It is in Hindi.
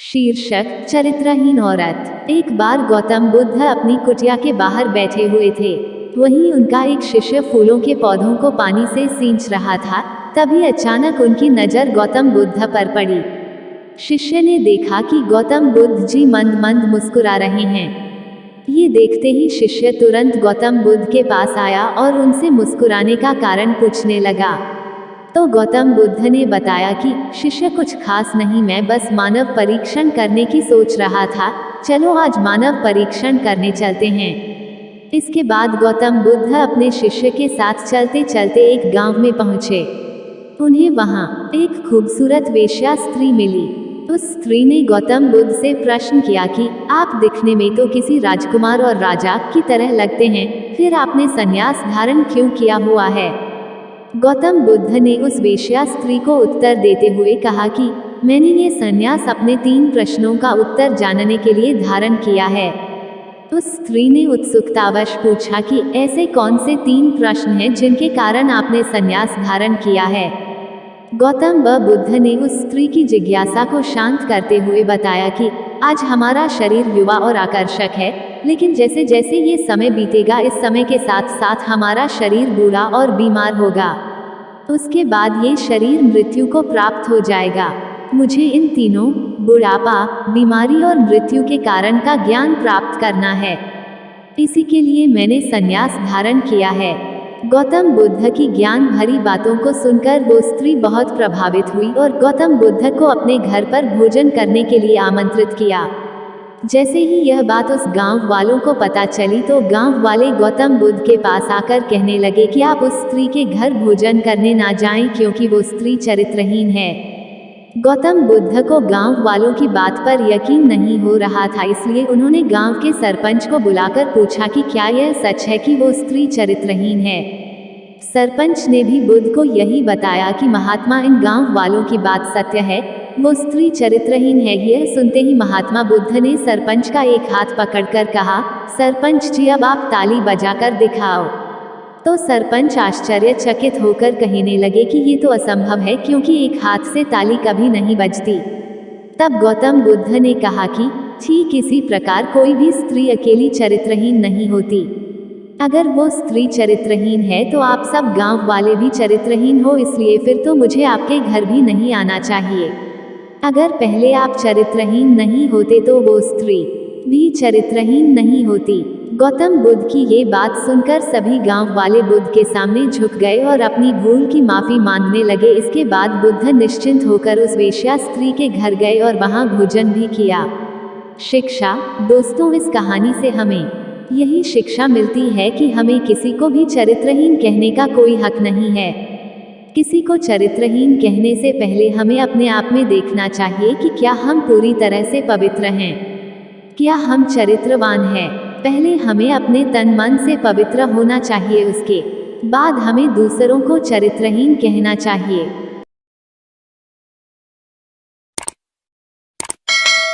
शीर्षक चरित्रहीन औरत। एक बार गौतम बुद्ध अपनी कुटिया के बाहर बैठे हुए थे। वहीं उनका एक शिष्य फूलों के पौधों को पानी से सींच रहा था। तभी अचानक उनकी नजर गौतम बुद्ध पर पड़ी। शिष्य ने देखा कि गौतम बुद्ध जी मंद मंद मुस्कुरा रहे हैं। ये देखते ही शिष्य तुरंत गौतम बुद्ध के पास आया और उनसे मुस्कुराने का कारण पूछने लगा। तो गौतम बुद्ध ने बताया कि शिष्य कुछ खास नहीं, मैं बस मानव परीक्षण करने की सोच रहा था, चलो आज मानव परीक्षण करने चलते हैं। इसके बाद गौतम बुद्ध अपने शिष्य के साथ चलते चलते एक गांव में पहुंचे। उन्हें वहां एक खूबसूरत वेश्या स्त्री मिली। उस स्त्री ने गौतम बुद्ध से प्रश्न किया कि आप दिखने में तो किसी राजकुमार और राजा की तरह लगते हैं, फिर आपने संन्यास धारण क्यों किया हुआ है। गौतम बुद्ध ने उस वेश्या स्त्री को उत्तर देते हुए कहा कि मैंने ये संन्यास अपने 3 प्रश्नों का उत्तर जानने के लिए धारण किया है। उस स्त्री ने उत्सुकतावश पूछा कि ऐसे कौन से 3 प्रश्न हैं जिनके कारण आपने संन्यास धारण किया है। गौतम बुद्ध ने उस स्त्री की जिज्ञासा को शांत करते हुए बताया कि आज हमारा शरीर युवा और आकर्षक है, लेकिन जैसे जैसे ये समय बीतेगा इस समय के साथ साथ हमारा शरीर बूढ़ा और बीमार होगा। उसके बाद ये शरीर मृत्यु को प्राप्त हो जाएगा। मुझे इन तीनों बुढ़ापा, बीमारी और मृत्यु के कारण का ज्ञान प्राप्त करना है। इसी के लिए मैंने संन्यास धारण किया है। गौतम बुद्ध की ज्ञान भरी बातों को सुनकर वो स्त्री बहुत प्रभावित हुई और गौतम बुद्ध को अपने घर पर भोजन करने के लिए आमंत्रित किया। जैसे ही यह बात उस गांव वालों को पता चली तो गांव वाले गौतम बुद्ध के पास आकर कहने लगे कि आप उस स्त्री के घर भोजन करने ना जाएं क्योंकि वो स्त्री चरित्रहीन है। गौतम बुद्ध को गांव वालों की बात पर यकीन नहीं हो रहा था, इसलिए उन्होंने गांव के सरपंच को बुलाकर पूछा कि क्या यह सच है कि वो स्त्री चरित्रहीन है। सरपंच ने भी बुद्ध को यही बताया कि महात्मा, इन गांव वालों की बात सत्य है, वो स्त्री चरित्रहीन है। यह सुनते ही महात्मा बुद्ध ने सरपंच का एक हाथ पकड़कर कहा, सरपंच जी अब आप ताली बजाकर दिखाओ। तो सरपंच आश्चर्यचकित होकर कहने लगे कि ये तो असंभव है क्योंकि एक हाथ से ताली कभी नहीं बजती। तब गौतम बुद्ध ने कहा कि ठीक इसी प्रकार कोई भी स्त्री अकेली चरित्रहीन नहीं होती। अगर वो स्त्री चरित्रहीन है तो आप सब गांव वाले भी चरित्रहीन हो, इसलिए फिर तो मुझे आपके घर भी नहीं आना चाहिए। अगर पहले आप चरित्रहीन नहीं होते तो वो स्त्री भी चरित्रहीन नहीं होती। गौतम बुद्ध की ये बात सुनकर सभी गांव वाले बुद्ध के सामने झुक गए और अपनी भूल की माफी मांगने लगे। इसके बाद बुद्ध निश्चिंत होकर उस वेश्या स्त्री के घर गए और वहां भोजन भी किया। शिक्षा। दोस्तों, इस कहानी से हमें यही शिक्षा मिलती है कि हमें किसी को भी चरित्रहीन कहने का कोई हक नहीं है। किसी को चरित्रहीन कहने से पहले हमें अपने आप में देखना चाहिए कि क्या हम पूरी तरह से पवित्र हैं, क्या हम चरित्रवान हैं। पहले हमें अपने तन मन से पवित्र होना चाहिए, उसके बाद हमें दूसरों को चरित्रहीन कहना चाहिए।